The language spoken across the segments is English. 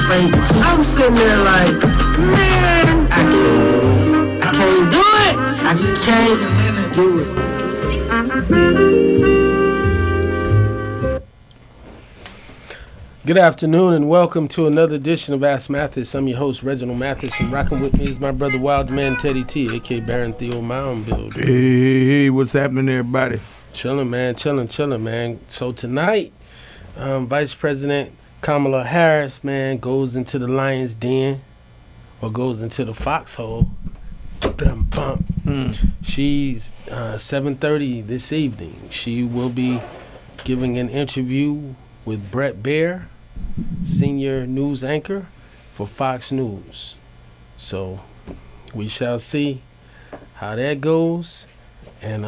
face. I'm sitting there like, man, I can't do it. I can't do it. Good afternoon and welcome to another edition of Ask Mathis. I'm your host, Reggie Mathis, and rocking with me is my brother Wild Man Teddy T, a.k.a. Baron Theo Mound-builder. Hey, what's happening, everybody? Chilling, man. So tonight, Vice President Kamala Harris, man, goes into the lion's den, or goes into the foxhole. She's 7:30 this evening. She will be giving an interview with Brett Baer, senior news anchor for Fox News. So we shall see how that goes. And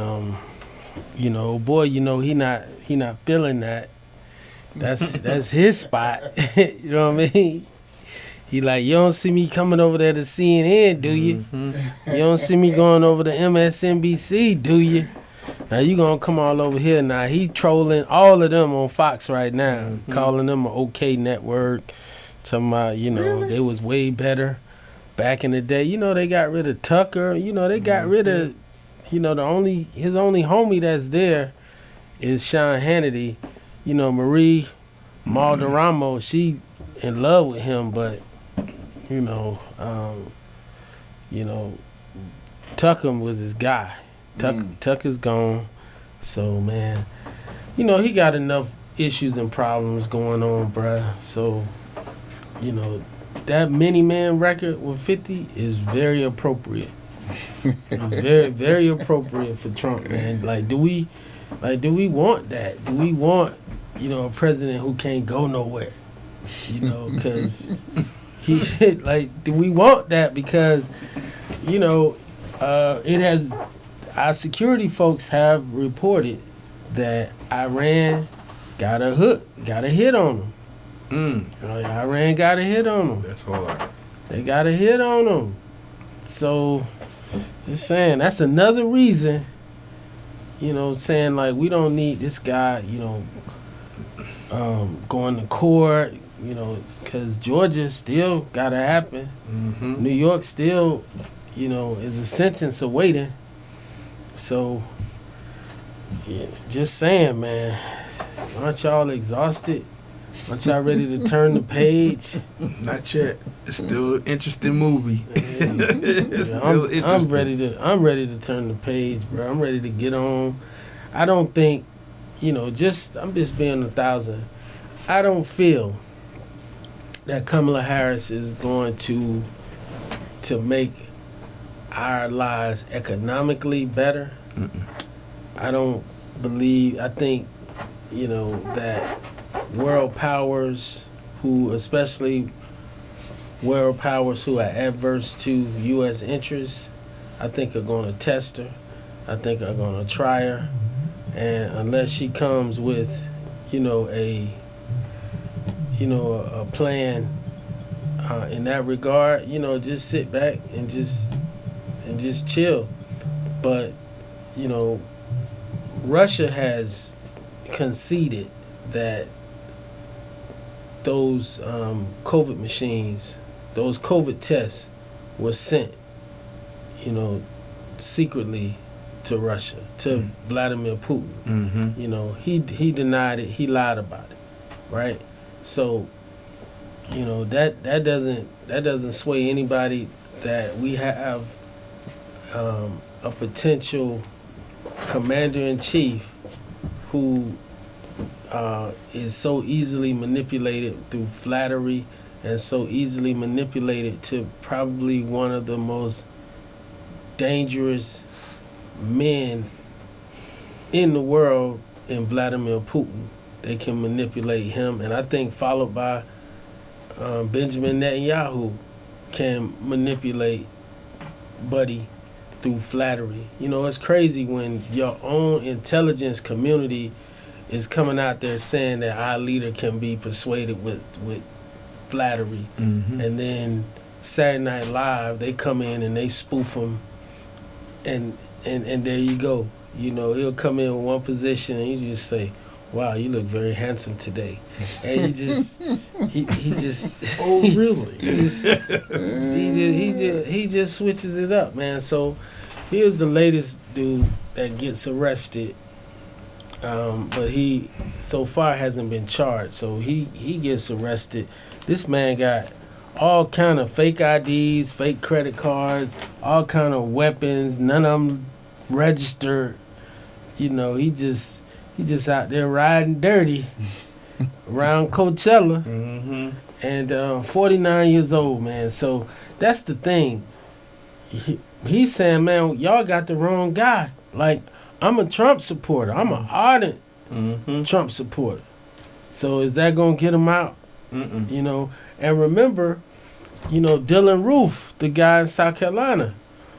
he not feeling that. That's his spot. You know what I mean? He like, you don't see me coming over there to CNN, do you? Mm-hmm. You don't see me going over to MSNBC, do you? Now you gonna come all over here now. He trolling all of them on Fox right now, calling them an okay network. Talking about, really? They was way better back in the day. They got rid of Tucker. They got rid of, his only homie that's there is Sean Hannity. Marie Malderamo, she in love with him, but Tucker was his guy. Tucker's gone. So, man, he got enough issues and problems going on, bruh. So, that Mini-Man record with 50 is very appropriate. It's very, very appropriate for Trump, man. Do we want that? Do we want, a president who can't go nowhere? Because do we want that? Because, it has... Our security folks have reported that Iran got a hit on them. Iran got a hit on them. That's hard. They got a hit on them. So, just saying, that's another reason, saying we don't need this guy, going to court, because Georgia still got to happen. Mm-hmm. New York still, is a sentence awaiting. So, just saying, man, aren't y'all exhausted? Aren't y'all ready to turn the page? Not yet. It's still an interesting movie. I'm ready to turn the page, bro. I'm ready to get on. I don't think, I'm just being 1,000. I don't feel that Kamala Harris is going to make our lives economically better. I think that world powers especially world powers who are adverse to U.S. interests, I think are going to test her. I think are going to try her, and unless she comes with a plan in that regard, just sit back and just chill. But Russia has conceded that those COVID machines, those COVID tests were sent, secretly to Russia, to Vladimir Putin. Mm-hmm. He denied it. He lied about it, right? So, that doesn't sway anybody that we have a potential commander-in-chief who is so easily manipulated through flattery and so easily manipulated to probably one of the most dangerous men in the world in Vladimir Putin. They can manipulate him, and I think followed by Benjamin Netanyahu can manipulate Buddy through flattery. It's crazy when your own intelligence community is coming out there saying that our leader can be persuaded with flattery. Mm-hmm. And then Saturday Night Live, they come in and they spoof him, and there you go. He'll come in with one position and you just say, Wow, you look very handsome today. And he just Oh, really? he just switches it up, man. So here's the latest dude that gets arrested. But he so far hasn't been charged. So he gets arrested. This man got all kind of fake IDs, fake credit cards, all kind of weapons, none of them registered. You know, he just out there riding dirty around Coachella. Mm-hmm. And 49 years old, man. So that's the thing. He's saying, man, y'all got the wrong guy. Like, I'm a Trump supporter. I'm an ardent Trump supporter. So is that going to get him out? Mm-mm. You know, and remember, you know, Dylan Roof, the guy in South Carolina.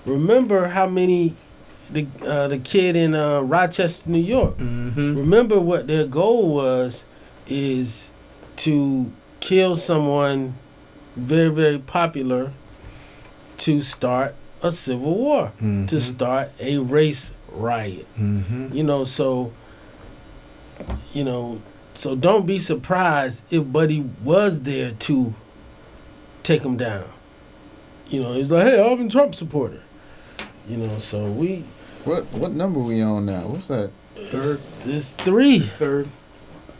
Remember how many, the kid in Rochester, New York. Mm-hmm. Remember what their goal was, is to kill someone very, very popular to start a civil war, to start a race riot. Mm-hmm. You know, so don't be surprised if Buddy was there to take him down. You know, he's like, hey, I'm a Trump supporter. You know, so we... What number we on now? What's that? It's three. Third.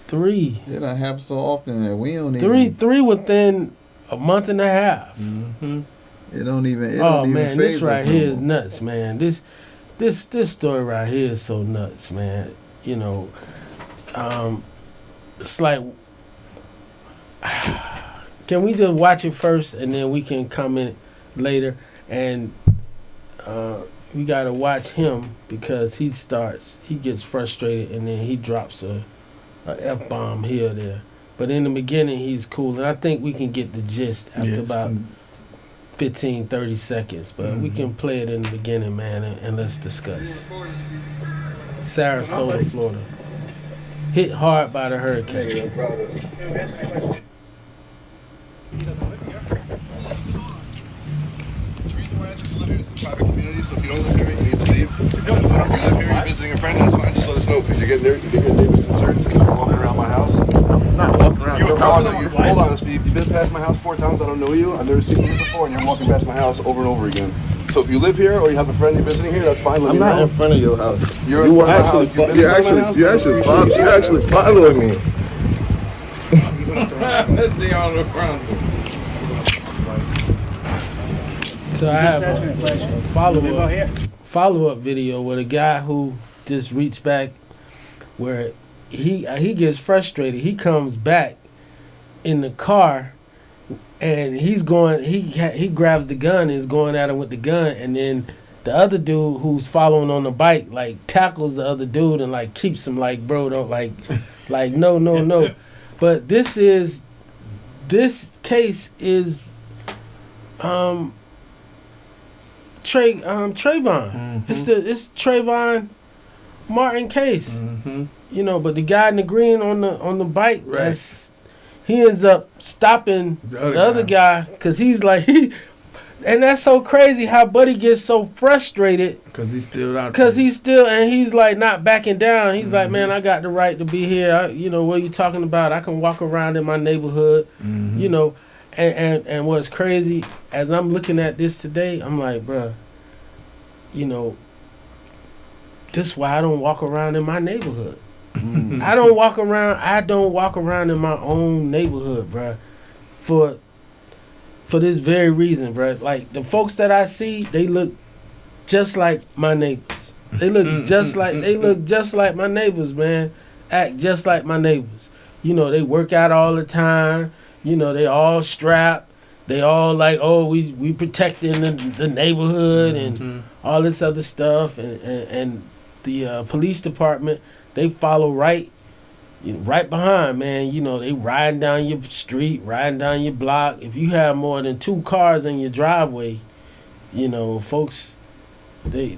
Three. It don't happen so often that we don't even... Three within a month and a half. Mm-hmm. It don't even Oh, even man, phase this right us no here more. is nuts, man. This story right here is so nuts, man. You know, it's like... Can we just watch it first and then we can comment later? And we got to watch him because he gets frustrated and then he drops a F-bomb here or there. But in the beginning, he's cool. And I think we can get the gist after about 15, 30 seconds. But we can play it in the beginning, man, and let's discuss. Sarasota, Florida. Hit hard by the hurricane. Private community, so if you don't live here, you need to leave. If you live here, you're visiting a friend, that's fine. Just let us know because you get your neighbors concerned because you're walking around my house. I'm not walking around your house. Hold on, Steve. You've been past my house 4 times. I don't know you. I've never seen you before, and you're walking past my house over and over again. So if you live here or you have a friend you're visiting here, that's fine. I'm not in front of your house. You're in front of my house. You're actually following me. They all around. So I have a follow-up video with a guy who just reached back where he gets frustrated. He comes back in the car and he's going. He grabs the gun and is going at him with the gun, and then the other dude who's following on the bike like tackles the other dude and like keeps him like, bro, don't like no. But this case is Trayvon. It's Trayvon Martin case. You know, but the guy in the green on the bike, Right. He ends up stopping the other guy because he's like and that's so crazy how Buddy gets so frustrated Because he's still out because there. he's like not backing down. He's like, man, I got the right to be here. You know, what are you talking about? I can walk around in my neighborhood. You know, and what's crazy, as I'm looking at this today, I'm like, bruh, you know, this is why I don't walk around in my neighborhood. I don't walk around in my own neighborhood, bruh, for this very reason, bruh. Like, the folks that I see, they look just like my neighbors. They look just like my neighbors, man. Act just like my neighbors. You know, they work out all the time. You know, they all strapped. They all like, oh, we protecting the neighborhood and all this other stuff. And the police department, they follow right behind, man. You know, they riding down your street, riding down your block. If you have more than 2 cars in your driveway, you know, folks, it's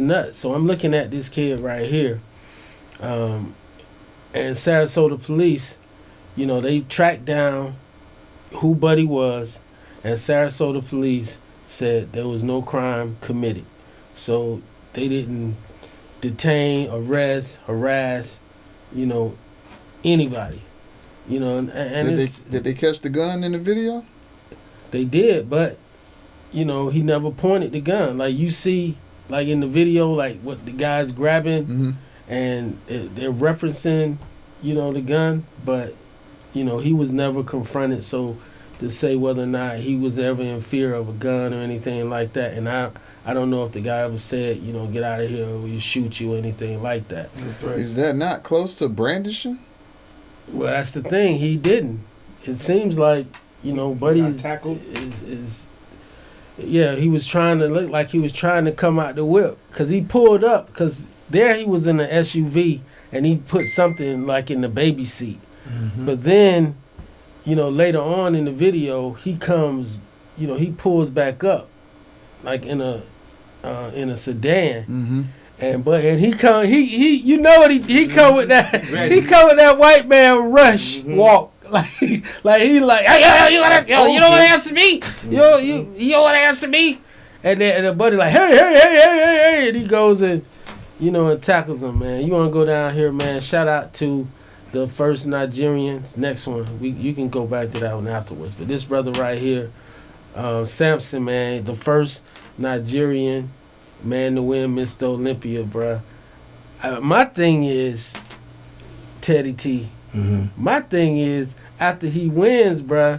nuts. So I'm looking at this kid right here. And Sarasota police, you know, they tracked down who Buddy was, and Sarasota police said there was no crime committed. So they didn't detain, arrest, harass, anybody. And Did they catch the gun in the video? They did, but he never pointed the gun. Like you see, like in the video, like what the guy's grabbing, and they're referencing, the gun, but he was never confronted. So to say whether or not he was ever in fear of a gun or anything like that, and I don't know if the guy ever said, get out of here or we shoot you or anything like that. Is that not close to brandishing? Well, that's the thing. He didn't. It seems like, Buddy's is he was trying to look like he was trying to come out the whip because he pulled up because there he was in the SUV and he put something like in the baby seat. But then, later on in the video, he comes, he pulls back up like in a sedan. And he come he come with that he come with that white man rush walk like he like hey, you don't want to answer me, you don't want to answer me, and then the buddy like hey, and he goes and and tackles him, man. You want to go down here, man? Shout out to the first Nigerians. Next one you can go back to that one afterwards, but this brother right here, Samson, man, the first Nigerian man to win Mr. Olympia, bruh. My thing is, Teddy T, my thing is, after he wins, bruh,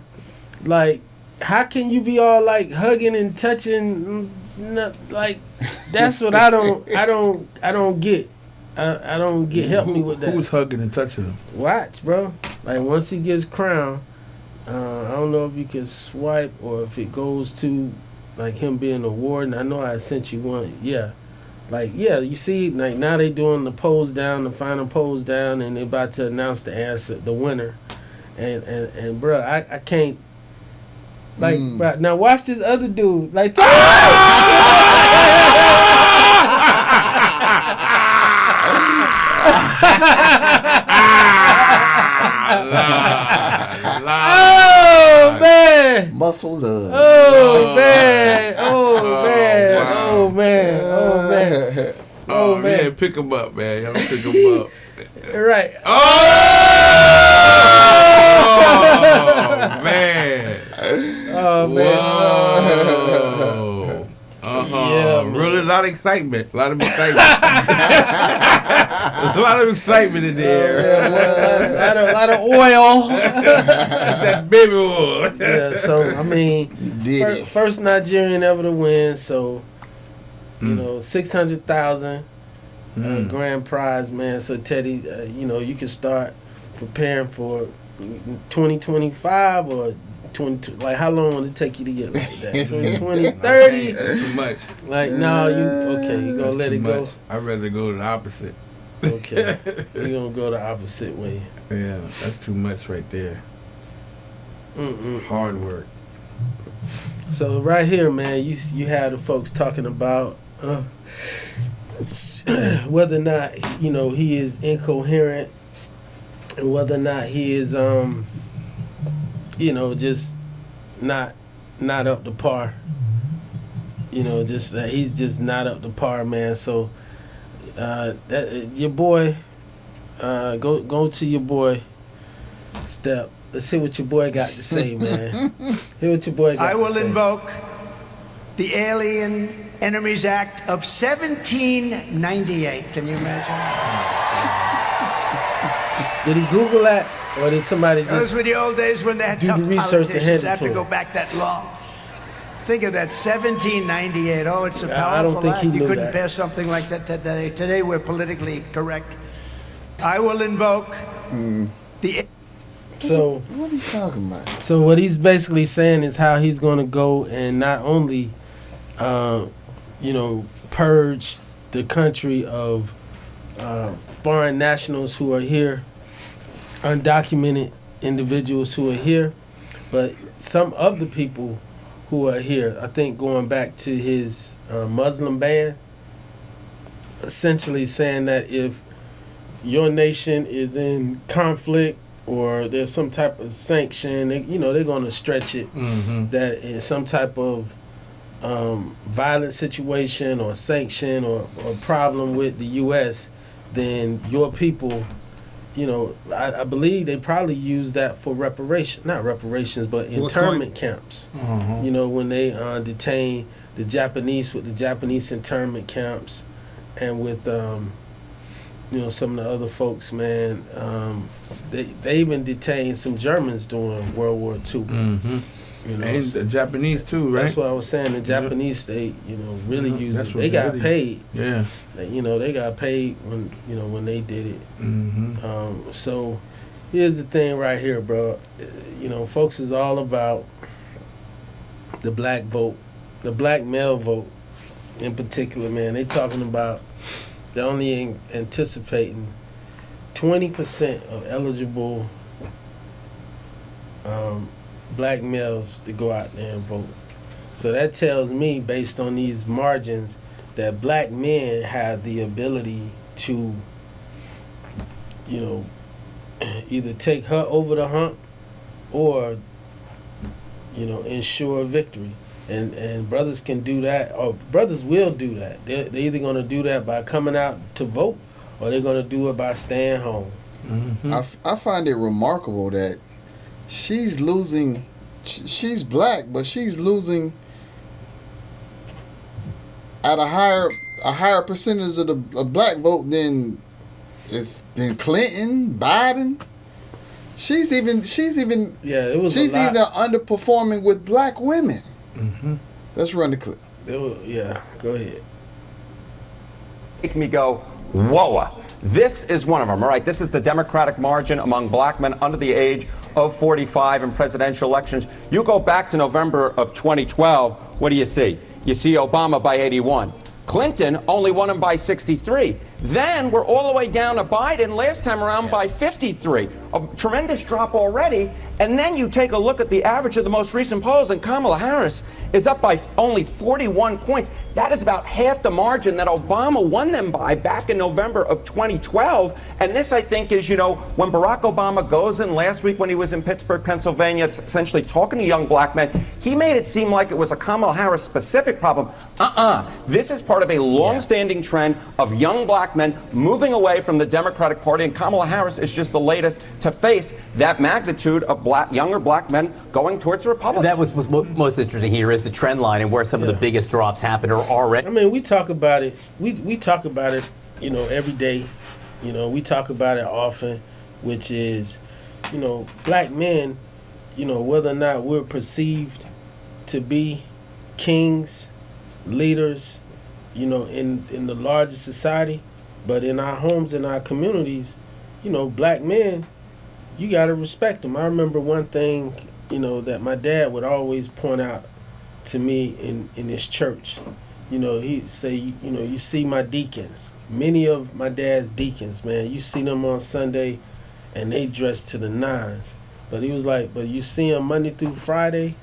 like, how can you be all like hugging and touching? Like, that's what I don't get. I don't get. Help me with that. Who's hugging and touching him? Watch, bro. Like, once he gets crowned, I don't know if you can swipe or if it goes to like him being a warden. I know I sent you one. Yeah. Like, yeah, you see, like now they doing the pose down, the final pose down, and they about to announce the answer, the winner. And bro, I can't, like, bro, now watch this other dude. Like, oh man, muscle love. Oh man, oh man, oh man, oh man, oh man. Yeah, pick him up, man. Y'all pick him up. Right. Oh man. Oh man. Whoa. Yeah, really, a lot of excitement. A lot of excitement. A lot of excitement in there. A lot of oil. That's that baby oil. Yeah, so I mean, first Nigerian ever to win. So 600,000 grand prize, man. So Teddy, you can start preparing for 2025 or 22. Like, how long will it take you to get like that? 20, 30? That's too much. Like, no, you gonna let it go? I'd rather go the opposite. Okay, we're gonna go the opposite way. Yeah, that's too much right there. Hard work. So right here, man, you have the folks talking about whether or not he is incoherent and whether or not he is just not up to par. Just he's just not up to par, man. So that your boy, go to your boy, Step. Let's hear what your boy got to say, man. Hear what your boy got to say. I will invoke the Alien Enemies Act of 1798. Can you imagine? Did he Google that? Or did somebody just Those were the old days when they had do tough the research politicians ahead have to to go him? back that long. Think of that, 1798. Oh, it's a I powerful don't think act. he You knew couldn't that. pass something like that today. Today we're politically correct. I will invoke the... So What are you talking about? So what he's basically saying is how he's going to go and not only, purge the country of foreign nationals who are here, undocumented individuals who are here, but some of the people who are here. I think going back to his Muslim ban, essentially saying that if your nation is in conflict or there's some type of sanction, they're going to stretch it. That is some type of violent situation or sanction or problem with the U.S., then your people, I believe they probably use that for not reparations, but internment camps. When they detain the Japanese with the Japanese internment camps, and with some of the other folks, man, they even detained some Germans during World War II. And the Japanese too, right? That's what I was saying. The Japanese state, really used it. They got paid. Yeah. They got paid when they did it. So here's the thing right here, bro. Folks is all about the black vote, the black male vote in particular, man. They talking about they're only anticipating 20% of eligible black males to go out there and vote. So that tells me, based on these margins, that black men have the ability to, either take her over the hump or, ensure victory. And brothers can do that, or brothers will do that. They're either going to do that by coming out to vote, or they're going to do it by staying home. I find it remarkable that she's losing. She's black, but she's losing at a higher percentage of the black vote than Clinton, Biden. She's even underperforming with black women. Let's run the clip. Go ahead. Make me go, whoa. This is one of them, all right? This is the Democratic margin among black men under the age of 45 in presidential elections. You go back to November of 2012, what do you see? You see Obama by 81. Clinton only won him by 63. Then we're all the way down to Biden last time around by 53. A tremendous drop already. And then you take a look at the average of the most recent polls, and Kamala Harris is up by only 41 points. That is about half the margin that Obama won them by back in November of 2012. And this, I think, is, when Barack Obama goes in last week when he was in Pittsburgh, Pennsylvania, essentially talking to young black men, he made it seem like it was a Kamala Harris specific problem. This is part of a long-standing trend of young black men moving away from the Democratic Party, and Kamala Harris is just the latest to face that magnitude of younger black men going towards the Republicans. That was most interesting here is the trend line and where some of the biggest drops happen are already. I mean, we talk about it. We talk about it, every day. We talk about it often, which is, black men, whether or not we're perceived to be kings, leaders, in the larger society, but in our homes, in our communities, black men, you got to respect them. I remember one thing, that my dad would always point out to me in his church. He'd say, you see my deacons. Many of my dad's deacons, man, you see them on Sunday and they dress to the nines. But he was like, but you see them Monday through Friday,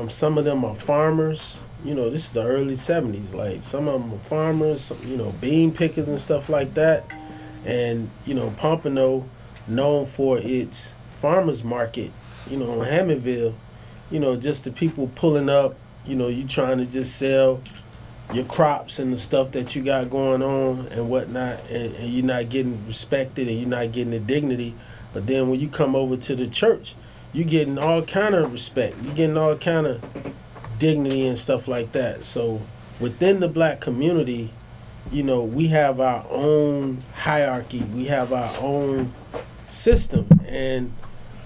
some of them are farmers. This is the early 70s. Like, some of them are farmers, bean pickers and stuff like that. And, Pompano, known for its farmers market, in Hammondville, just the people pulling up, you trying to just sell your crops and the stuff that you got going on and whatnot, and you're not getting respected and you're not getting the dignity. But then when you come over to the church, you're getting all kind of respect. You're getting all kind of dignity and stuff like that. So within the black community, we have our own hierarchy. We have our own system. And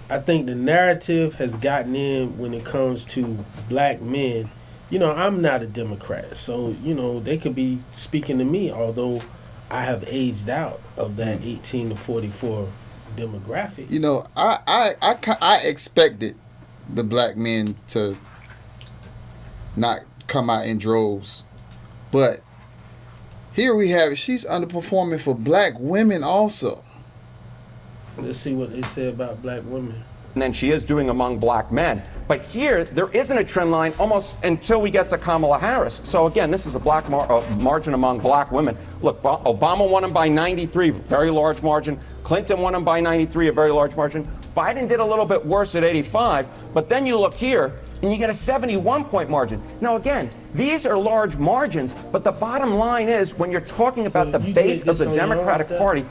I think the narrative has gotten in when it comes to black men. I'm not a Democrat, so, they could be speaking to me, although I have aged out of that 18 to 44 demographic. I expected the black men to not come out in droves, but here we have it. She's underperforming for black women also. Let's see what they say about black women. And then she is doing among black men. But here, there isn't a trend line almost until we get to Kamala Harris. So again, this is a black margin among black women. Look, Obama won him by 93, very large margin. Clinton won him by 93, a very large margin. Biden did a little bit worse at 85. But then you look here, and you get a 71-point margin. Now, again, these are large margins, but the bottom line is when you're talking about the base of the Democratic Party,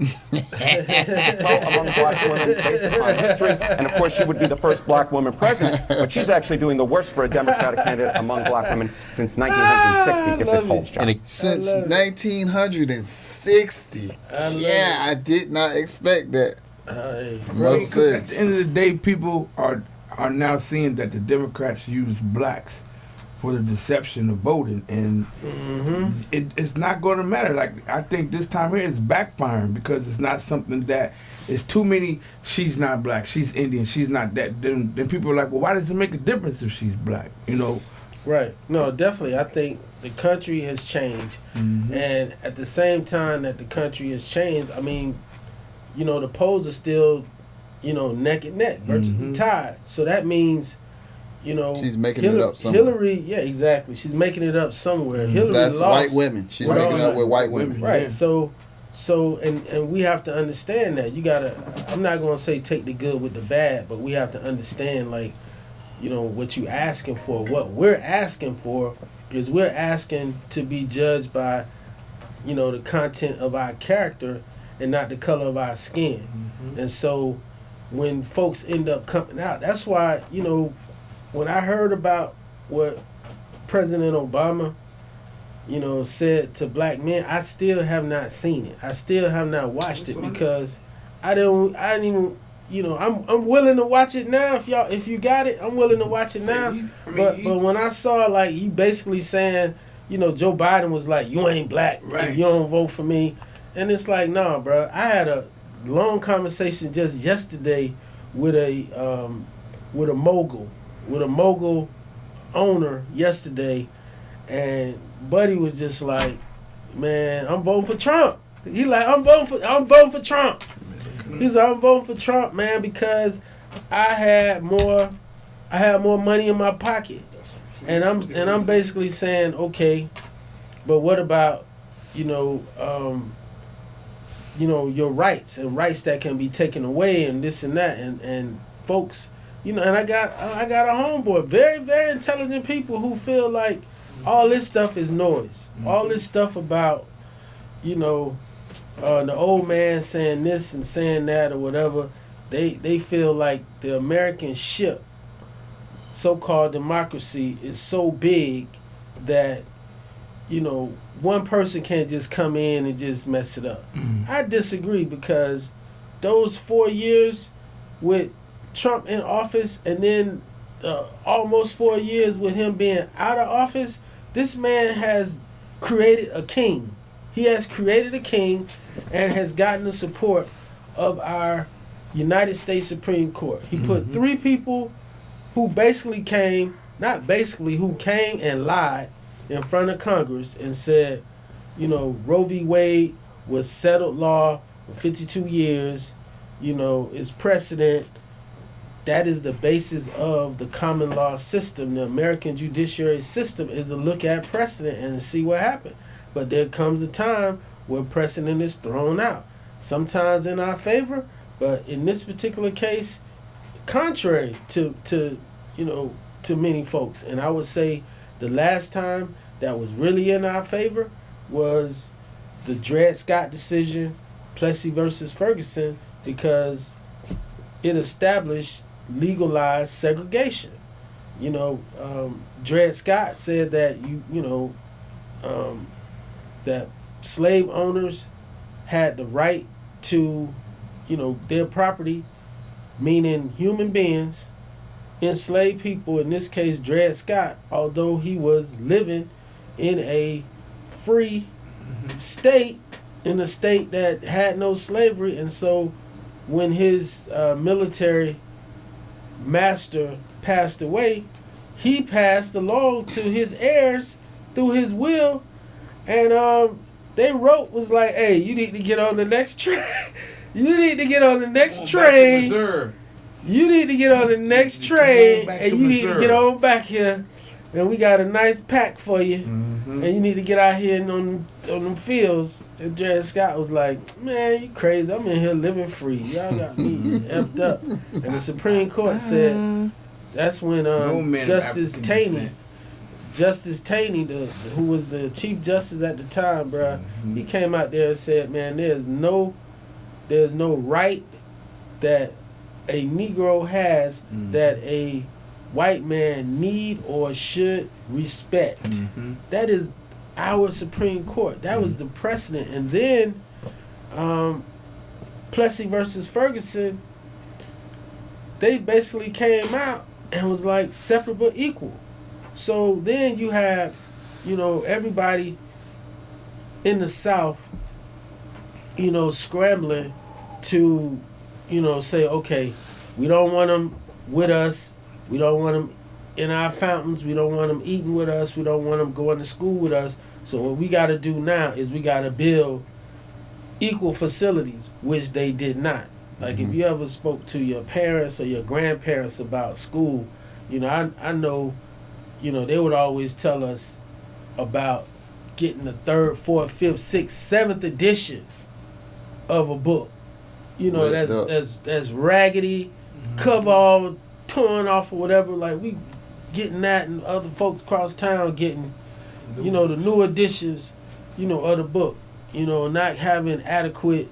among black women based upon history, and of course she would be the first black woman president, but she's actually doing the worst for a Democratic candidate among black women since 1960, if this holds, John. Since 1960. I did not expect that. Because at the end of the day, people are now seeing that the Democrats use blacks for the deception of voting, and it's not going to matter. Like, I think this time here is backfiring because it's not something that it's too many. She's not black. She's Indian. She's not that. Then people are like, well, why does it make a difference if she's black? You know? Right. No, definitely. I think the country has changed, and at the same time that the country has changed, I mean, you know, the polls are still, you know, neck and neck, virtually tied. So that means, you know, she's making it up somewhere. Hillary, yeah, exactly. She's making it up somewhere. Hillary That's lost. White women. She's making it up with white women. Right. Yeah. So and we have to understand that. You gotta. I'm not gonna say take the good with the bad, but we have to understand, like, you know, what you asking for. What we're asking for is we're asking to be judged by, you know, the content of our character and not the color of our skin. And so when folks end up coming out, that's why, you know, when I heard about what President Obama, you know, said to black men, I still have not seen it. I still have not watched it because I didn't even, you know, I'm willing to watch it now. If you got it, I'm willing to watch it now. But when I saw, like, you basically saying, you know, Joe Biden was like, you ain't black if you don't vote for me. And it's like, nah, bro. I had a long conversation just yesterday with a mogul owner yesterday, and Buddy was just like, man, I'm voting for Trump. He like, I'm voting for Trump. He's like, I'm voting for Trump, man, because I had more money in my pocket. And I'm basically saying, okay, but what about, you know, your rights and rights that can be taken away and this and that, and folks, you know, and I got a homeboy, very, very intelligent people who feel like all this stuff is noise. All this stuff about, you know, the old man saying this and saying that or whatever, they feel like the American ship, so-called democracy, is so big that, you know, one person can't just come in and just mess it up. I disagree, because those 4 years with Trump in office and then almost 4 years with him being out of office, this man has created a king. He has created a king and has gotten the support of our United States Supreme Court. He put 3 people who came and lied in front of Congress and said, you know, Roe v. Wade was settled law for 52 years, you know, it's precedent. That is the basis of the common law system. The American judiciary system is to look at precedent and see what happened. But there comes a time where precedent is thrown out. Sometimes in our favor, but in this particular case, contrary to many folks. And I would say the last time that was really in our favor was the Dred Scott decision, Plessy versus Ferguson, because it established legalized segregation. You know, Dred Scott said that that slave owners had the right to, you know, their property, meaning human beings, enslaved people. In this case, Dred Scott, although he was living in a free state, in a state that had no slavery, and so when his military master passed away, he passed along to his heirs through his will, and they was like, hey, you need to get on the next train. You need to get on the next train. You need to get on the next train, and you need to get on back here. And we got a nice pack for you, and you need to get out here and on them fields. And Dred Scott was like, man, you crazy. I'm in here living free. Y'all got me effed up. And the Supreme Court said, That's when No man of Justice African Taney, descent. Justice Taney, who was the Chief Justice at the time, bruh, he came out there and said, man, there's no right that a Negro has that a white man need or should respect. That is our Supreme Court. That was the precedent. And then Plessy versus Ferguson, they basically came out and was like separate but equal. So then you have, everybody in the South, scrambling to, say, okay, we don't want them with us. We don't want them in our fountains. We don't want them eating with us. We don't want them going to school with us. So what we got to do now is we got to build equal facilities, which they did not. Like if you ever spoke to your parents or your grandparents about school, I know, they would always tell us about getting the 3rd, 4th, 5th, 6th, 7th edition of a book. That's raggedy, cover all torn off or whatever. Like we getting that, and other folks across town getting, the new editions, of the book. Not having adequate,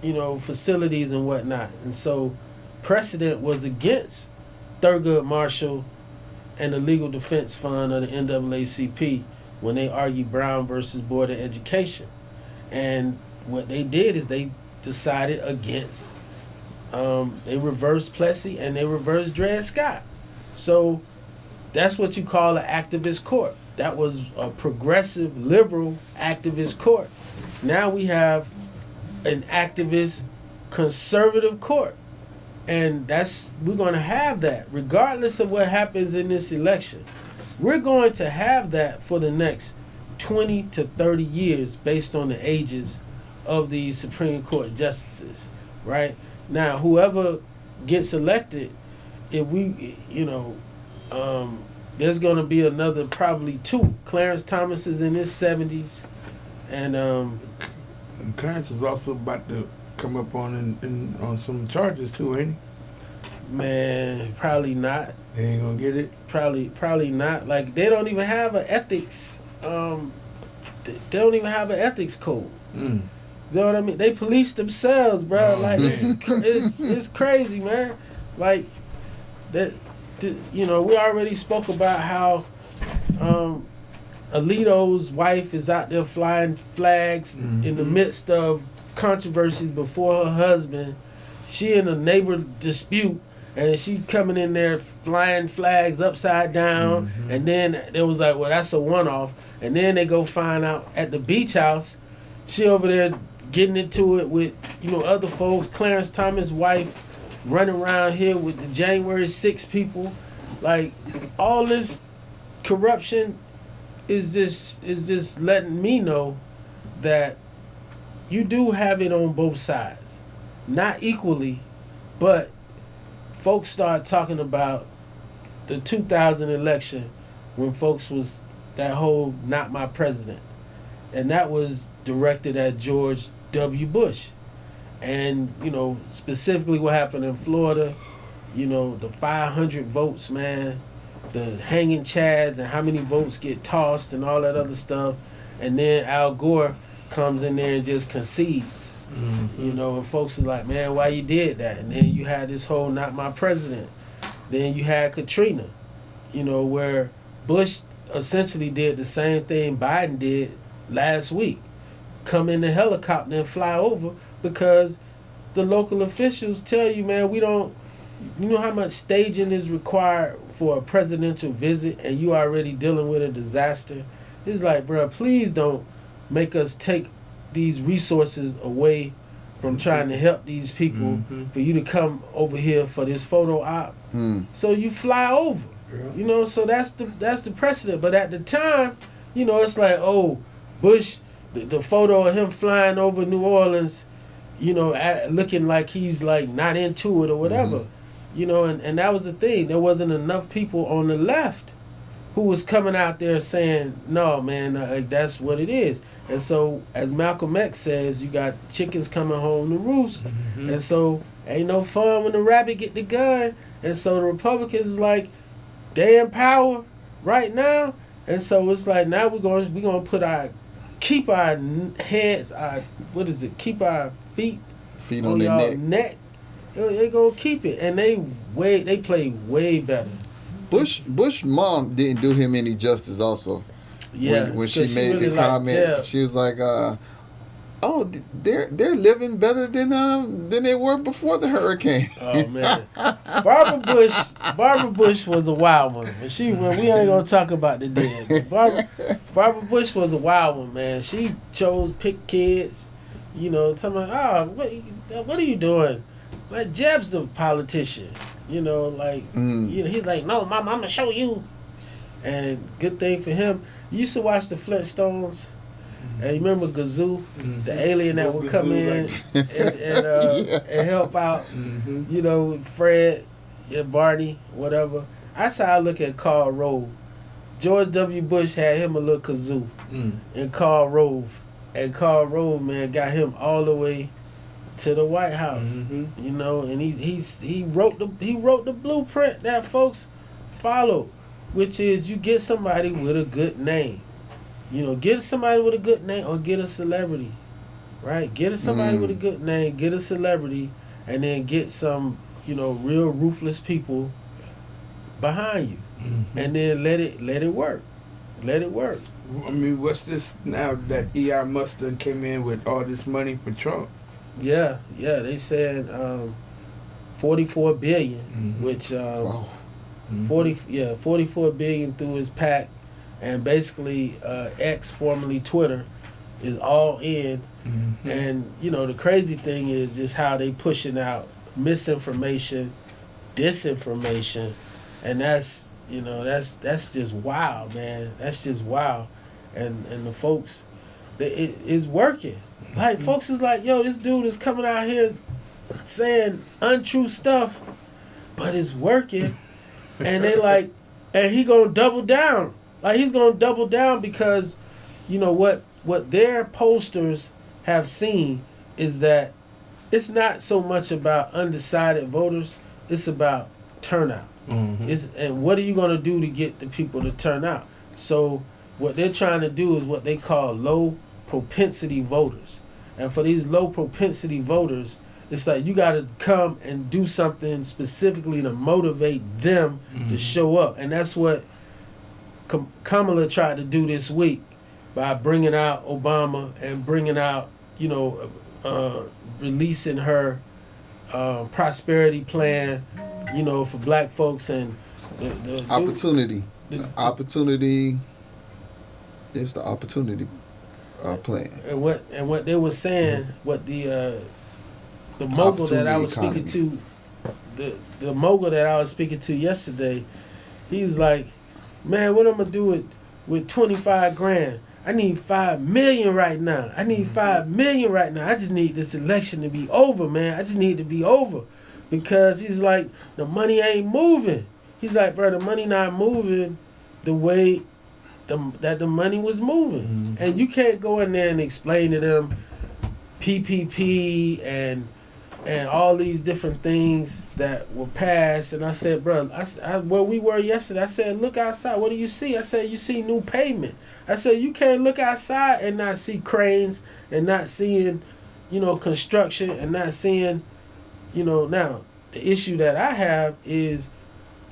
facilities and whatnot. And so precedent was against Thurgood Marshall and the Legal Defense Fund of the NAACP when they argued Brown versus Board of Education. And what they did is they decided against, they reversed Plessy and they reversed Dred Scott. So that's what you call an activist court. That was a progressive, liberal activist court. Now we have an activist, conservative court. And we're going to have that regardless of what happens in this election. We're going to have that for the next 20 to 30 years based on the ages of the Supreme Court justices, right? Now, whoever gets elected, if we, there's going to be another probably 2. Clarence Thomas is in his 70s. And Clarence is also about to come up on on some charges too, ain't he? Man, probably not. They ain't gonna get it. Probably not. Like they don't even have an ethics. They don't even have an ethics code. You know what I mean? They police themselves, bro. It's crazy, man. Like that. We already spoke about how Alito's wife is out there flying flags in the midst of controversies before her husband. She in a neighbor dispute, and she coming in there flying flags upside down. And then it was like, well, that's a one-off. And then they go find out at the beach house, she over there getting into it with other folks. Clarence Thomas' wife running around here with the January 6 people. Like all this corruption is this letting me know that you do have it on both sides. Not equally, but folks start talking about the 2000 election when folks was that whole "not my president," and that was directed at George W. Bush. And specifically what happened in Florida, the 500 votes, man, the hanging chads and how many votes get tossed and all that other stuff. And then Al Gore comes in there and just concedes. And folks are like, man, why you did that? And then you had this whole "not my president." Then you had Katrina, where Bush essentially did the same thing Biden did last week. Come in the helicopter and fly over because the local officials tell you, man, we don't, how much staging is required for a presidential visit and you already dealing with a disaster? It's like, bro, please don't make us take these resources away from trying to help these people for you to come over here for this photo op. So you fly over, so that's the precedent. But at the time, it's like, oh, Bush, the photo of him flying over New Orleans, looking like he's like not into it or whatever, and that was the thing. There wasn't enough people on the left who was coming out there saying, no, man, that's what it is. And so, as Malcolm X says, you got chickens coming home to roost. And so, Ain't no fun when the rabbit get the gun. And so the Republicans is like, they in power right now. And so it's like, now we're gonna keep our heads, keep our feet on their neck. They gonna keep it. And they play way better. Bush mom didn't do him any justice also. Yeah. When she made really the comment, she was like, oh, they're living better than they were before the hurricane. Oh man, Barbara Bush was a wild one. But we ain't gonna talk about the dead. Barbara Bush was a wild one, man. She pick kids, talking about, what are you doing? Like Jeb's the politician, he's like, no, Mom, I'm gonna show you. And good thing for him. You used to watch the Flintstones. And you remember Gazoo, the alien that would come in and help out, Fred, Barney, whatever. That's how I look at Karl Rove. George W. Bush had him a little kazoo and Karl Rove. And Karl Rove, man, got him all the way to the White House. And he wrote the blueprint that folks follow, which is you get somebody with a good name. Get somebody with a good name or get a celebrity, right? Get somebody with a good name, get a celebrity, and then get some, real ruthless people behind you, and then let it work. Let it work. I mean, what's this now that E.I. Mustard came in with all this money for Trump? Yeah, they said $44 billion, which 44 billion through his PAC. And basically, X, formerly Twitter, is all in. And, the crazy thing is just how they pushing out misinformation, disinformation. And that's just wild, man. That's just wild. And the folks, it is working. Like, folks is like, yo, this dude is coming out here saying untrue stuff, but it's working. And they like, and he gonna double down. Like, he's going to double down because, what their posters have seen is that it's not so much about undecided voters, it's about turnout. And what are you going to do to get the people to turn out? So what they're trying to do is what they call low propensity voters. And for these low propensity voters, it's like you got to come and do something specifically to motivate them to show up. And that's what Kamala tried to do this week by bringing out Obama and bringing out, releasing her prosperity plan, for black folks and the opportunity. Opportunity is the opportunity plan. And what they were saying, what the mogul that I was speaking to, the mogul that I was speaking to yesterday, he's like, man, what I'm gonna do with 25 grand? I need 5 million right now. I just need this election to be over, man. I just need it to be over. Because he's like, the money ain't moving. He's like, bro, the money not moving the way that the money was moving. And you can't go in there and explain to them PPP and all these different things that were passed. And I said, bro, where we were yesterday, I said, look outside. What do you see? I said, you see new pavement. I said, you can't look outside and not see cranes and not seeing, construction and not seeing, now the issue that I have is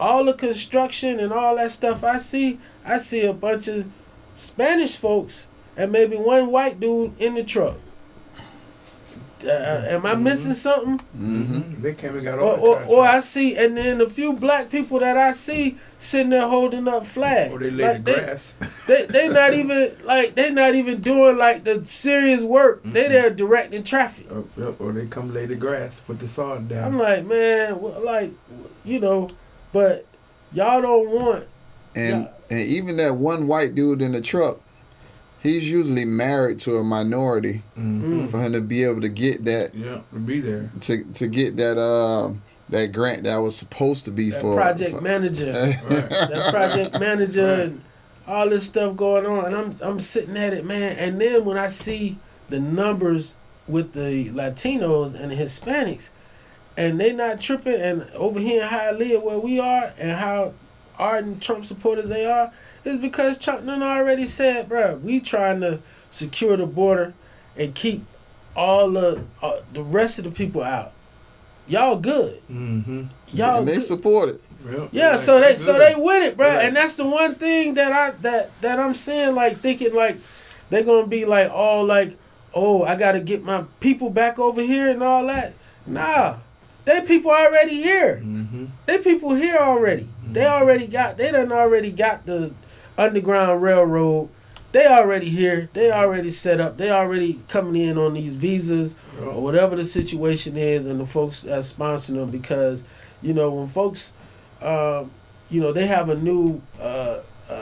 all the construction and all that stuff I see a bunch of Spanish folks and maybe one white dude in the truck. Am I missing something? They came and got all or I see, and then a few black people that I see sitting there holding up flags. Or they lay the grass. They not even doing like the serious work. They there directing traffic. Or they come lay the grass, put the sod down. I'm like, man, but y'all don't want. And even that one white dude in the truck, he's usually married to a minority for him to be able to get that. Yeah, to be there. To get that grant that was supposed to be that for project manager. That project manager and all this stuff going on. And I'm sitting at it, man. And then when I see the numbers with the Latinos and the Hispanics, and they not tripping. And over here in Hialeah where we are, and how ardent Trump supporters they are, is because Trump done already said, bruh, we trying to secure the border and keep all the rest of the people out. Y'all good. Mm-hmm. Y'all and they good. support it. Yeah, so they with it, bro. Right. And that's the one thing that I'm saying, like thinking like they're gonna be like all like, oh, I gotta get my people back over here and all that. Nah, they people already here. Mm-hmm. They people here already. Mm-hmm. They done already got the Underground Railroad. They already here. They already set up. They already coming in on these visas or whatever the situation is, and the folks that sponsoring them, because when folks. They have a new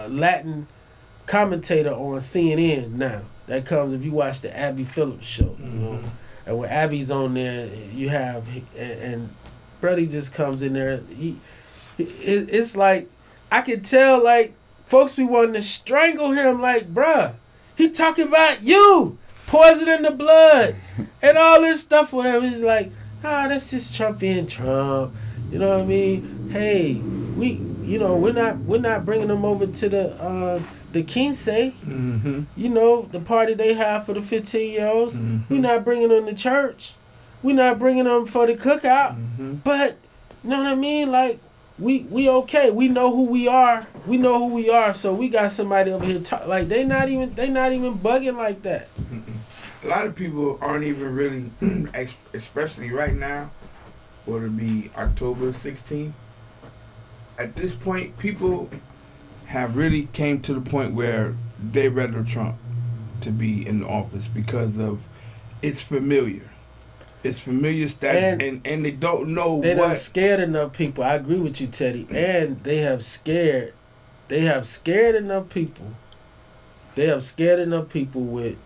Latin commentator on CNN now. That comes if you watch the Abby Phillips show. And when Abby's on there, you have and Brady just comes in there. It's like I can tell like folks be wanting to strangle him. Like, bruh, he talking about you, poison in the blood, and all this stuff. Whatever. He's like, that's just Trump being Trump. You know what I mean? Hey, we're not bringing them over to the Quince. Mm-hmm. The party they have for the 15-year-olds. Mm-hmm. We're not bringing them to church. We're not bringing them for the cookout. Mm-hmm. But you know what I mean? Like we okay. We know who we are. So we got somebody over here like they not even bugging like that. A lot of people aren't even really, especially right now. Or it'll be October 16th. At this point, people have really came to the point where they rather Trump to be in the office because of it's familiar. It's familiar status, and they don't know they what. They scared enough people. I agree with you, Teddy. And they have scared enough people. They have scared enough people with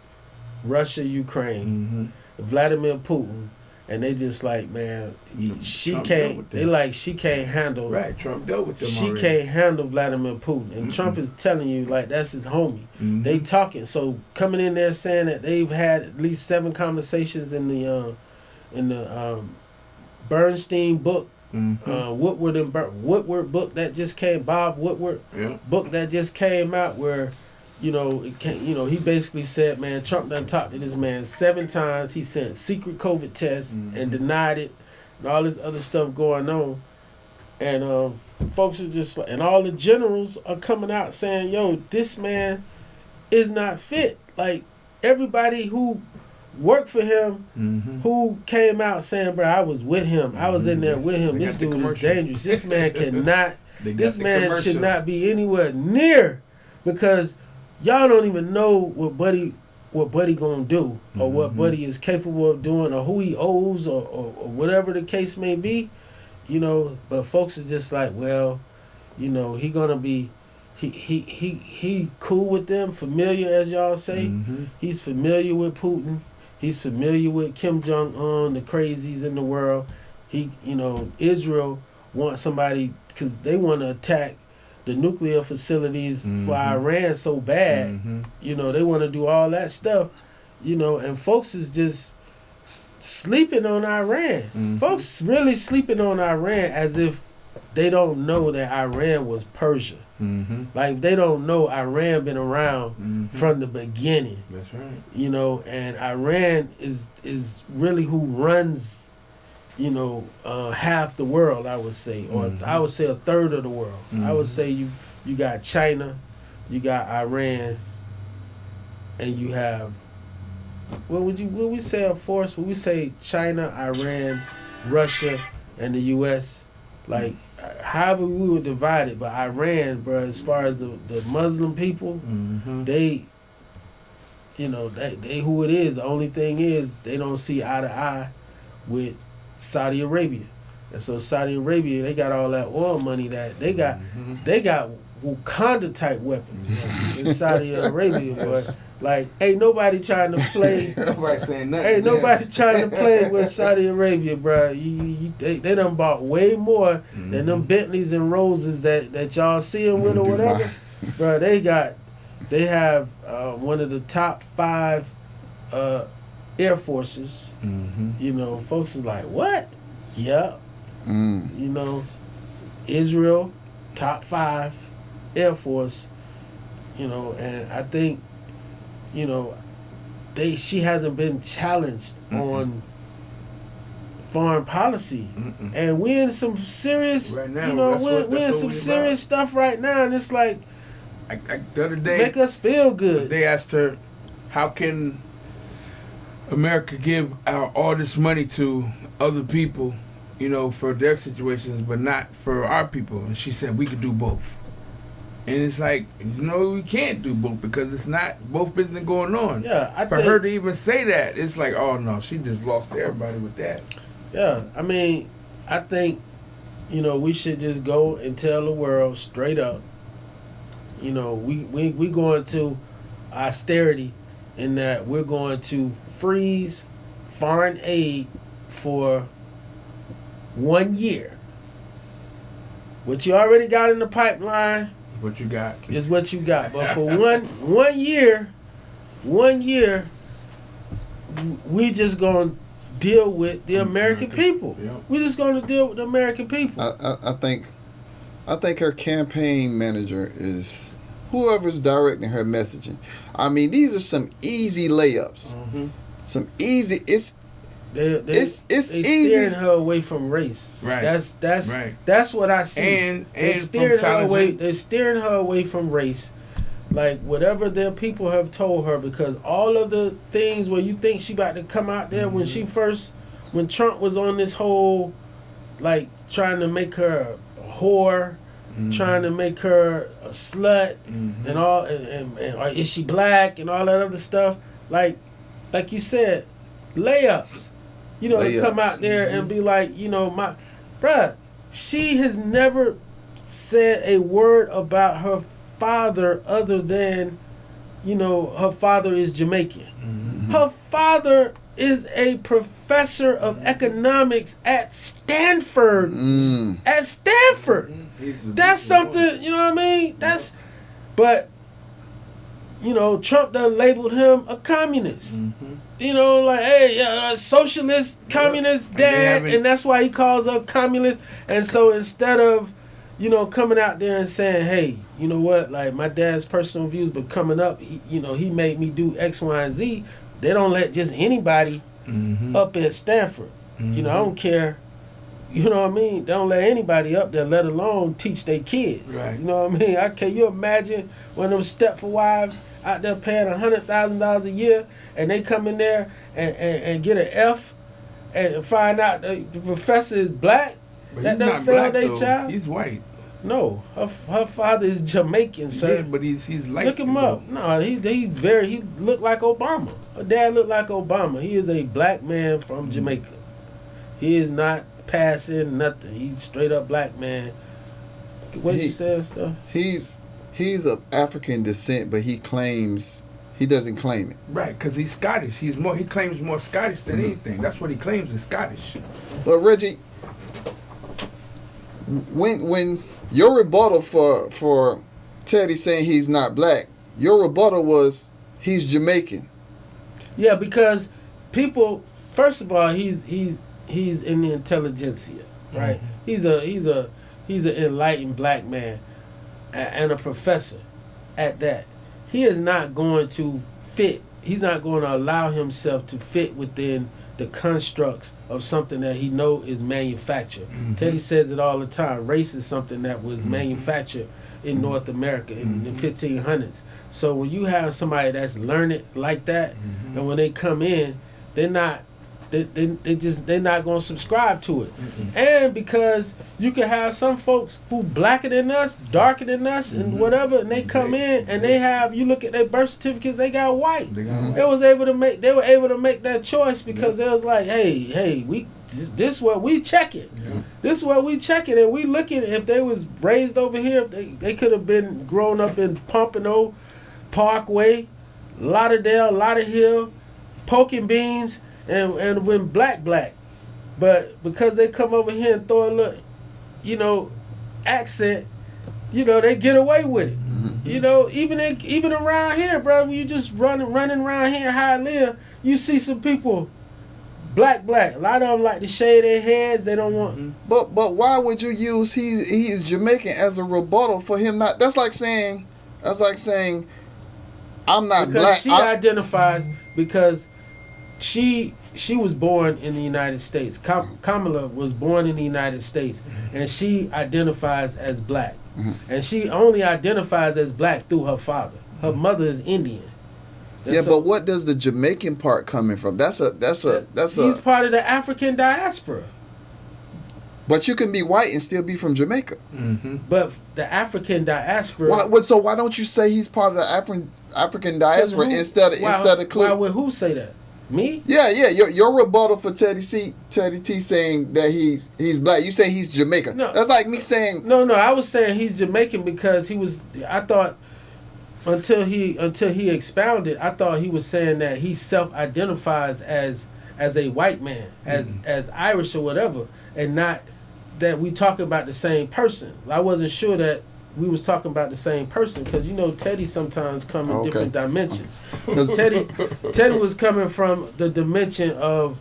Russia, Ukraine, Vladimir Putin. And they just like, man, she can't handle. Right, Trump dealt with them She already. can't handle Vladimir Putin. And Trump is telling you, like, that's his homie. They talking. So coming in there saying that they've had at least 7 conversations in the Bernstein book, Woodward book that just came, Bob Woodward book that just came out where, he basically said, man, Trump done talked to this man 7 times. He sent secret COVID tests and denied it, and all this other stuff going on. And folks are just like, and all the generals are coming out saying, yo, this man is not fit. Like, everybody who worked for him, who came out saying, bro, I was with him. I was in there with him. This dude is dangerous. This man cannot, this man should not be anywhere near, because y'all don't even know what Buddy gonna do, or what Buddy is capable of doing, or who he owes, or whatever the case may be, But folks is just like, well, he gonna be, he cool with them, familiar as y'all say. He's familiar with Putin. He's familiar with Kim Jong-un, the crazies in the world. Israel wants somebody because they want to attack the nuclear facilities for Iran so bad. They want to do all that stuff, and folks is just sleeping on Iran. Folks really sleeping on Iran as if they don't know that Iran was Persia. Like, they don't know Iran been around from the beginning. That's right. And Iran is really who runs half the world, I would say, or I would say a third of the world. I would say you got China, you got Iran, and you have what we say a force? Would we say China, Iran, Russia, and the U.S.? Like, however we would divide it, but Iran, bro, as far as the Muslim people, they who it is. The only thing is they don't see eye to eye with Saudi Arabia, and so Saudi Arabia, they got all that oil money that they got Wakanda type weapons in Saudi Arabia, boy. Like, ain't nobody trying to play. Nobody saying nothing. Ain't nobody trying to play with Saudi Arabia, bro. They done bought way more than them Bentleys and Roses that y'all seeing with or whatever, bro. They have one of the top 5 air forces. Folks is like, what? Yeah. You know, Israel, top 5 Air Force, you know, and I think, you know, she hasn't been challenged on foreign policy. And we're in some serious, right now, you know, we're in some serious stuff right now, and it's like, the other day, make us feel good. They asked her, how can America give out all this money to other people, you know, for their situations, but not for our people? And she said, we could do both. And it's like, you know, we can't do both because it's not, both isn't going on. Yeah, for her to even say that, it's like, oh no, she just lost everybody with that. Yeah, I mean, I think, you know, we should just go and tell the world straight up, you know, we going to austerity in that we're going to freeze foreign aid for 1 year. What you already got in the pipeline what you got is what you got. But for one year, we just going to deal with the American people. Yeah. We just going to deal with the American people. I think her campaign manager is whoever's directing her messaging. I mean, these are some easy layups. Some easy. It's easy. Steering her away from race. Right. That's what I see. And they're steering her away from race. Like whatever their people have told her, because all of the things where you think she about to come out there when Trump was on this whole, like trying to make her a whore, trying to make her a slut, and all, and is she black and all that other stuff. Like you said, layups. You know, to come out there and be like, you know, she has never said a word about her father other than, you know, her father is Jamaican. Her father is a professor of economics at Stanford. At Stanford. That's something, you know what I mean? But, you know, Trump done labeled him a communist. You know, like, hey, socialist, communist dad, and that's why he calls her communist. And so instead of, you know, coming out there and saying, hey, you know what, like my dad's personal views, but coming up, you know, he made me do X, Y, and Z. They don't let just anybody up at Stanford. You know, I don't care. You know what I mean? They don't let anybody up there, let alone teach their kids. Right. You know what I mean? Can you imagine one of them Stepford wives out there paying $100,000 a year, and they come in there and get an F and find out the professor is black? But that he's don't not fail black, their though. child? He's white. No, her father is Jamaican, sir. Yeah, but he's light. Look him up. No, he looked like Obama. Her dad looked like Obama. He is a black man from Jamaica. He is not passing nothing. He's straight up black man. What you saying, stuff? He's of African descent, but he doesn't claim it. Right, because he's Scottish. He claims more Scottish than anything. That's what he claims is Scottish. But Reggie, when your rebuttal for Teddy saying he's not black, your rebuttal was he's Jamaican. Yeah, because people, first of all, he's in the intelligentsia, right? He's an enlightened black man and a professor at that. He is not going to fit. He's not going to allow himself to fit within the constructs of something that he know is manufactured. Teddy says it all the time. Race is something that was manufactured in North America in the 1500s. So when you have somebody that's learned like that, and when they come in, they're not going to subscribe to it. And because you can have some folks who blacker than us, darker than us, and whatever, and they come in and they have, you look at their birth certificates, they got white. They were able to make that choice because they was like, hey, this what we checking. This is what we checking, and we looking if they was raised over here, if they could have been grown up in Pompano, Parkway, Lauderdale, Lauderhill, Poking Beans, and when black, but because they come over here and throw a little, you know, accent, you know, they get away with it. You know, even around here, bro, when you just running around here, how I live, you see some people black. A lot of them like to shave their heads. They don't want. But why would you use he is Jamaican as a rebuttal for him not? That's like saying I'm not because black. She identifies because she was born in the United States. Kamala was born in the United States, and she identifies as black. And she only identifies as black through her father. Her mother is Indian. And but what does the Jamaican part coming from? That's he's part of the African diaspora. But you can be white and still be from Jamaica. But the African diaspora. So why don't you say he's part of the African diaspora instead of Why would who say that? Me? Yeah. Your rebuttal for Teddy T saying that he's black. You say he's Jamaican. No, that's like me saying. No. I was saying he's Jamaican because he was. I thought until he expounded, I thought he was saying that he self-identifies as a white man, as Irish or whatever, and not that we talk about the same person. I wasn't sure that we was talking about the same person because Teddy sometimes come in different dimensions. Teddy was coming from the dimension of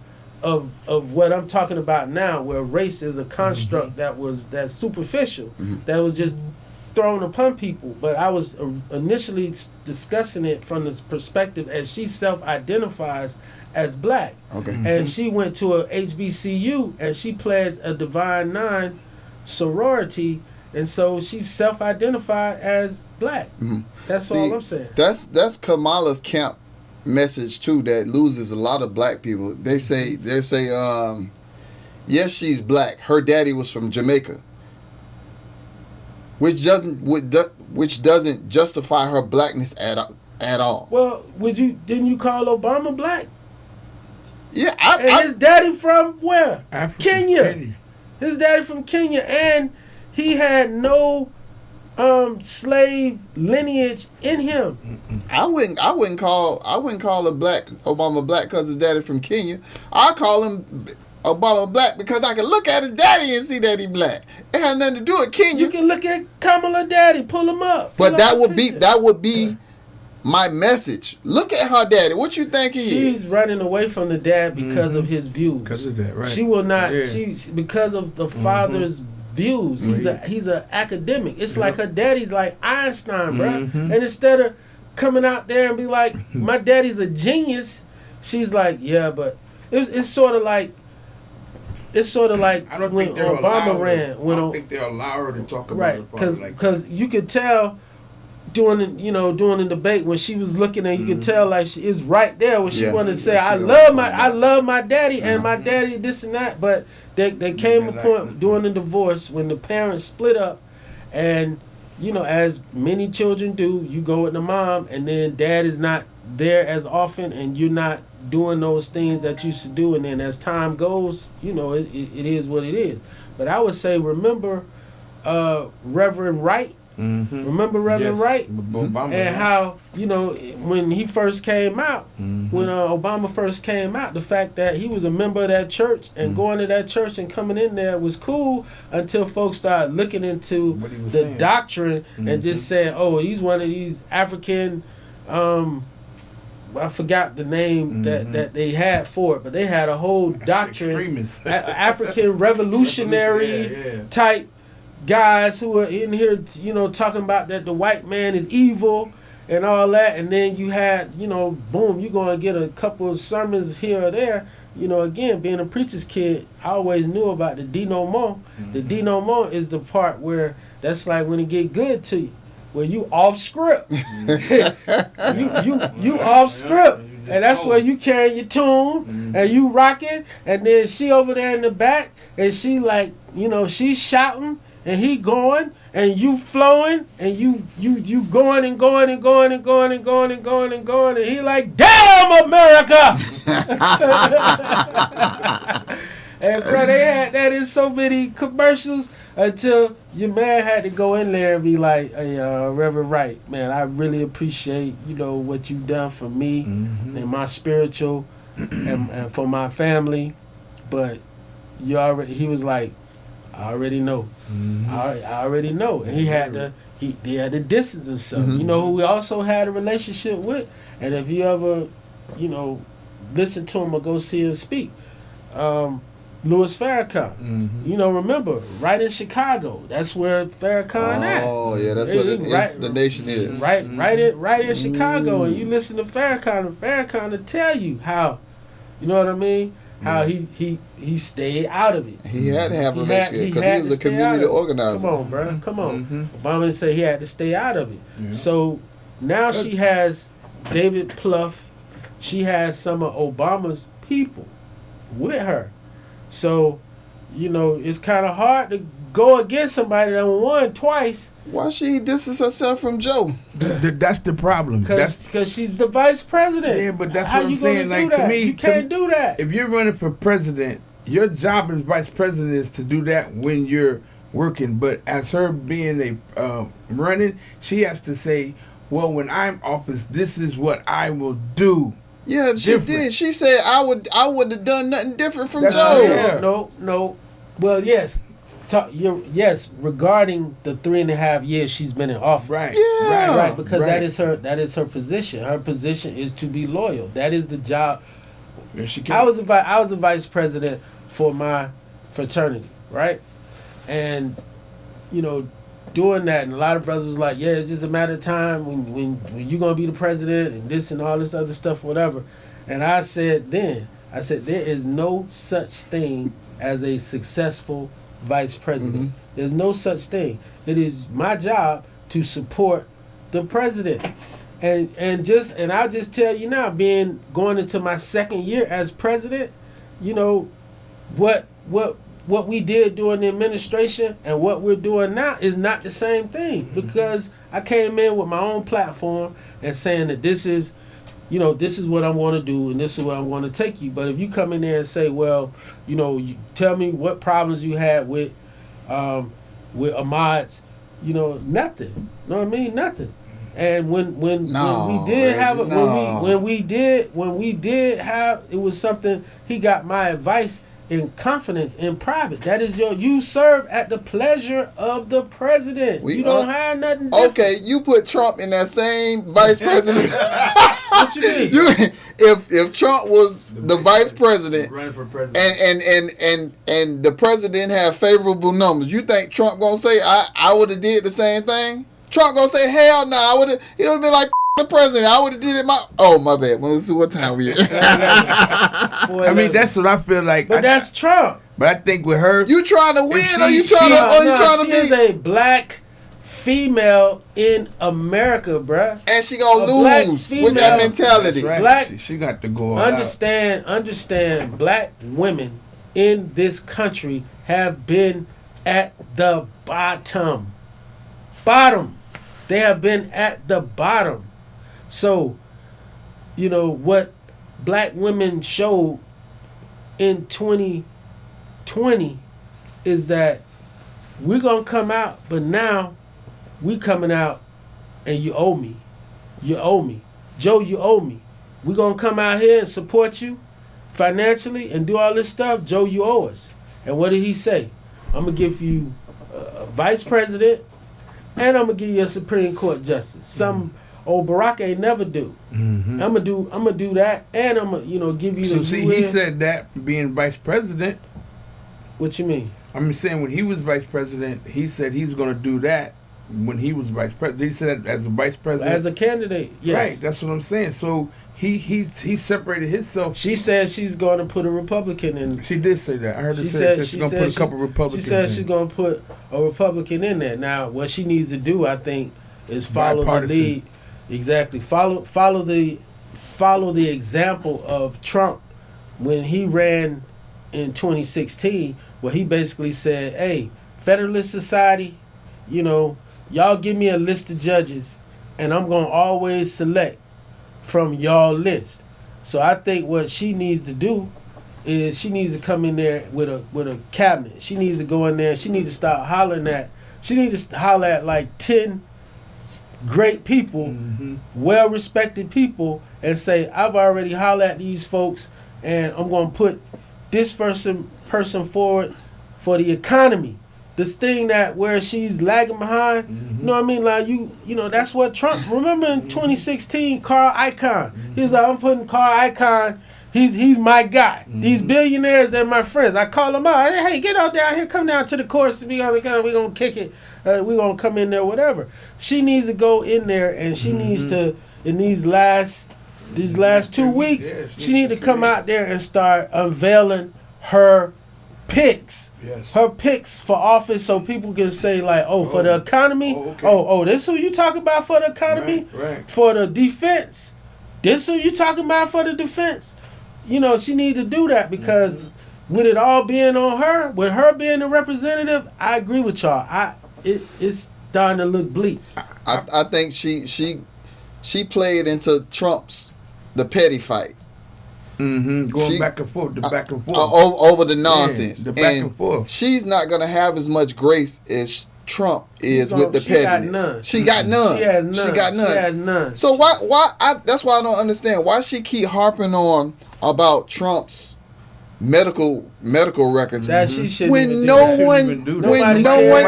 what I'm talking about now, where race is a construct that's superficial, that was just thrown upon people. But I was initially discussing it from this perspective as she self-identifies as black. And she went to a HBCU and she pledged a Divine Nine sorority. And so she self-identified as black. That's all I'm saying. That's Kamala's camp message too. That loses a lot of black people. They say, yes, she's black. Her daddy was from Jamaica, which doesn't justify her blackness at all. Well, didn't you call Obama black? Yeah, his daddy from where? Kenya. His daddy from Kenya, and he had no slave lineage in him. I wouldn't call Obama black because his daddy from Kenya. I call him Obama black because I can look at his daddy and see that he black. It has nothing to do with Kenya. You can look at Kamala daddy, pull him up. But that would be my message. Look at her daddy. What you think he is? She's running away from the dad because of his views. Because of that, right? She will not. She because of the father's views. He's an academic. It's like her daddy's like Einstein, bro. And instead of coming out there and be like, my daddy's a genius, she's like, yeah, but it's sort of like I don't when think they're Obama ran. I don't think they'll allow her to talk about right, because you could tell during the debate when she was looking at, you could tell like she is right there when she wanted to say, I love my daddy and my daddy this and that, but there came a point during the divorce when the parents split up, and as many children do, you go with the mom and then dad is not there as often and you're not doing those things that you should do, and then as time goes, it is what it is. But I would say remember Reverend Wright. Remember Reverend Wright? And how, when he first came out, when Obama first came out, the fact that he was a member of that church and going to that church and coming in there was cool until folks started looking into the doctrine and just saying, oh, he's one of these African, I forgot the name that they had for it, but they had a whole doctrine, African revolutionary type guys who are in here, talking about that the white man is evil and all that, and then you had, boom, you're going to get a couple of sermons here or there. Again, being a preacher's kid, I always knew about the denouement. The denouement is the part where that's like when it get good to you, where you off script. you off script. And that's where you carry your tune and you rocking, and then she over there in the back and she like, she's shouting and he going and you flowing and you going and going and going and going and going and going and going, and he like, damn America. And bro, they had that in so many commercials until your man had to go in there and be like, hey, Reverend Wright, man, I really appreciate, what you've done for me and my spiritual and for my family. But he was like, I already know. I already know. And he had to distance himself. You know who we also had a relationship with? And if you ever, listen to him or go see him speak, Louis Farrakhan. You know, remember, right in Chicago. That's where Farrakhan at. Oh yeah, that's what the nation is. Right in Chicago, and you listen to Farrakhan, and Farrakhan will tell you how, you know what I mean? How he stayed out of it. He had to have a relationship because he was a community organizer. Come on, bro. Come on. Obama said he had to stay out of it. So now she has David Plouffe. She has some of Obama's people with her. So, you know, it's kind of hard to go against somebody that won twice. Why she distances herself from Joe? That's the problem. Because she's the vice president. Yeah, but that's How what I'm you saying. gonna do Like, to that? me, you can't do that. If you're running for president, your job as vice president is to do that when you're working. But as her being a running, she has to say, well, when I'm office, this is what I will do. Yeah, she did. She said, I would have done nothing different from That's Joe. Yeah. No. Well, yes. Yes, regarding the 3.5 years she's been in office. Right. Yeah. Right, because that is her position. Her position is to be loyal. That is the job. I was a vice president for my fraternity, right? And you know, doing that, and a lot of brothers was like, yeah, it's just a matter of time when you're gonna be the president and this and all this other stuff, whatever. And I said there is no such thing as a successful vice president. There's no such thing. It is my job to support the president. And I'll just tell you now, going into my second year as president, you know, what we did during the administration and what we're doing now is not the same thing, because I came in with my own platform and saying that this is what I want to do and this is where I want to take you. But if you come in there and say, well, you know, you tell me what problems you had with Ahmad's, you know, nothing. You know what I mean? Nothing. And when we did have it was something, he got my advice in confidence, in private. That is you serve at the pleasure of the president. You don't have nothing different. Okay, you put Trump in that same vice president. What you mean? If Trump was the vice president, running for president, and the president had favorable numbers, you think Trump gonna say I would have did the same thing? Trump gonna say hell no, he would have been like the president. I would have did it my bad. Well, let's see what time we at. I mean, that's what I feel like. But that's Trump. But I think with her, you trying to win or you trying to be? She is a black female in America, bruh. And she gonna lose with that mentality. Right. Black, she got to go understand. Black women in this country have been at the bottom. They have been at the bottom. So, you know, what black women showed in 2020 is that we're going to come out, but now we coming out and you owe me. You owe me. Joe, you owe me. We're going to come out here and support you financially and do all this stuff. Joe, you owe us. And what did he say? I'm going to give you a vice president, and I'm gonna give you a Supreme Court justice. Some old Barack ain't never do. I'm gonna do that, and I'm gonna give you the. So he said that being vice president. What you mean? I'm saying when he was vice president, he said he's gonna do that. When he was vice president, he said that as a vice president, as a candidate. Yes, right. That's what I'm saying. So he separated himself. She said she's going to put a Republican in. She did say that. I heard her say she's going to put a couple Republicans. She said she's going to put a Republican in there. Now, what she needs to do, I think, is follow the lead. Exactly. Follow the example of Trump when he ran in 2016, where he basically said, "Hey, Federalist Society, you know, y'all give me a list of judges, and I'm going to always select from y'all list." So I think what she needs to do is she needs to come in there with a cabinet. She needs to go in there. She needs to start hollering at. She needs to holler at like 10 great people, well-respected people, and say, "I've already hollered at these folks, and I'm going to put this person forward for the economy." This thing that where she's lagging behind, you know what I mean? Like you know, that's what Trump. Remember in 2016, Carl Icahn. He was like, "I'm putting Carl Icahn He's my guy. These billionaires, they're my friends. I call them out. Hey, get out down here. Come down to the course. We gonna kick it. We gonna come in there, whatever. She needs to go in there, and she needs to in these last 2 weeks. She need to come out there and start unveiling her picks. Yes. Her picks for office, so people can say like, for the economy. Okay. This who you talking about for the economy? Right. For the defense. This who you talking about for the defense? You know, she needs to do that because with it all being on her, with her being the representative, I agree with y'all. It's starting to look bleak. I think she played into Trump's the petty fight. Going back and forth, over the nonsense. The back and forth. She's not gonna have as much grace as Trump is with the pettiness. She got none. She has none. She got none. She has none. So that's why I don't understand why she keep harping on about Trump's medical records That she shouldn't when even no do one that. when no one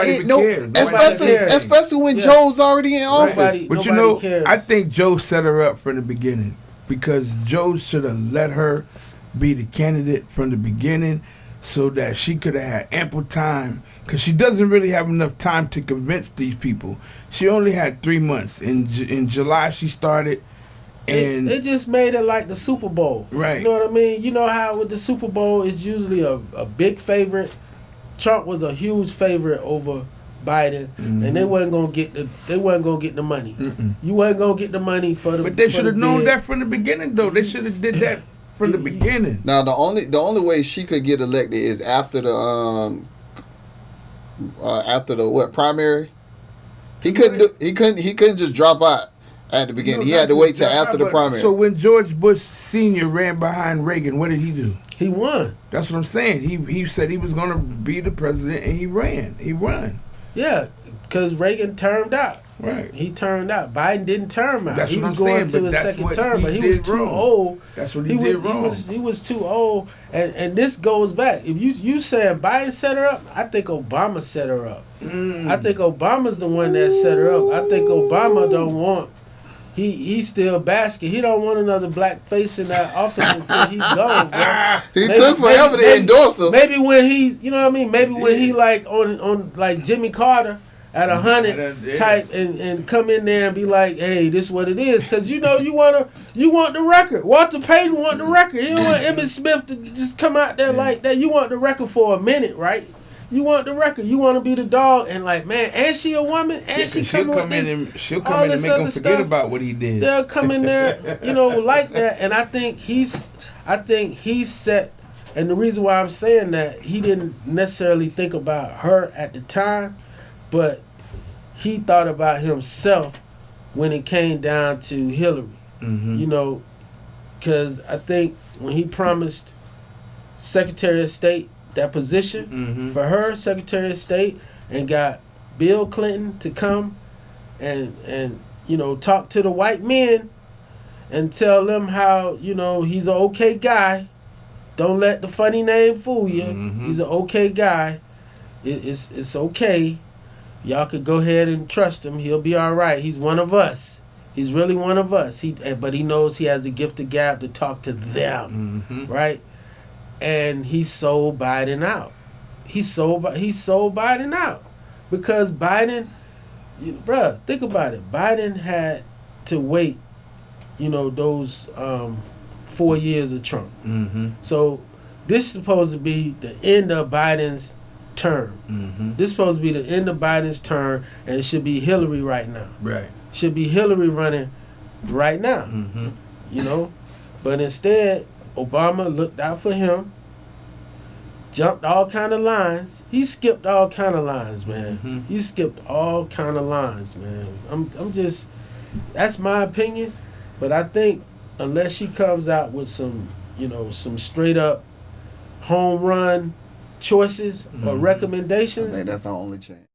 especially when Joe's already in office. But you know, I think Joe set her up from the beginning because Joe should have let her be the candidate from the beginning so that she could have had ample time because she doesn't really have enough time to convince these people. She only had 3 months. In July she started. And it just made it like the Super Bowl. Right. You know what I mean? You know how with the Super Bowl it's usually a big favorite. Trump was a huge favorite over Biden, and they wasn't gonna get the money. You wasn't gonna get the money for the. But they should have known that from the beginning, though. They should have did that from the beginning. Now the only way she could get elected is after the primary. He couldn't just drop out at the beginning. He had to wait till after the primary. So when George Bush Sr. ran behind Reagan, what did he do? He won. That's what I'm saying. He said he was going to be the president, and he ran. He won. Yeah, because Reagan turned out. Right. He turned out. Biden didn't turn out. That's he what was I'm going saying, to his second term, but he was too old. That's what he did wrong. He was too old, and this goes back. If you saying Biden set her up, I think Obama set her up. I think Obama's the one that set her up. I think Obama don't want. He's still basking. He don't want another black face in that office until he's gone, bro. He took forever to endorse him. Maybe when he's, you know what I mean? Maybe when he like on like Jimmy Carter at 100 type and come in there and be like, hey, this is what it is. Because you know you want the record. Walter Payton want the record. You don't want Emmitt Smith to just come out there like that. You want the record for a minute, right? You want the record. You want to be the dog, and like, man, and she a woman, and she'll come in and make him forget about what he did. They'll come in there, you know, like that, and I think he's set. And the reason why I'm saying that, he didn't necessarily think about her at the time, but he thought about himself when it came down to Hillary. You know, because I think when he promised Secretary of State that position for her, Secretary of State, and got Bill Clinton to come and you know, talk to the white men and tell them how, you know, he's an okay guy. Don't let the funny name fool you. He's an okay guy. It's okay. Y'all could go ahead and trust him. He'll be all right. He's one of us. He's really one of us. But he knows he has the gift of gab to talk to them, right? And he sold Biden out. He sold Biden out because Biden, bruh, think about it. Biden had to wait, you know, those 4 years of Trump. So this is supposed to be the end of Biden's term. This is supposed to be the end of Biden's term, and it should be Hillary right now. Right. Should be Hillary running right now. You know, but instead, Obama looked out for him, jumped all kind of lines. He skipped all kind of lines, man. He skipped all kind of lines, man. I'm just, that's my opinion, but I think unless she comes out with some, you know, some straight up home run choices or recommendations, I think that's our only chance.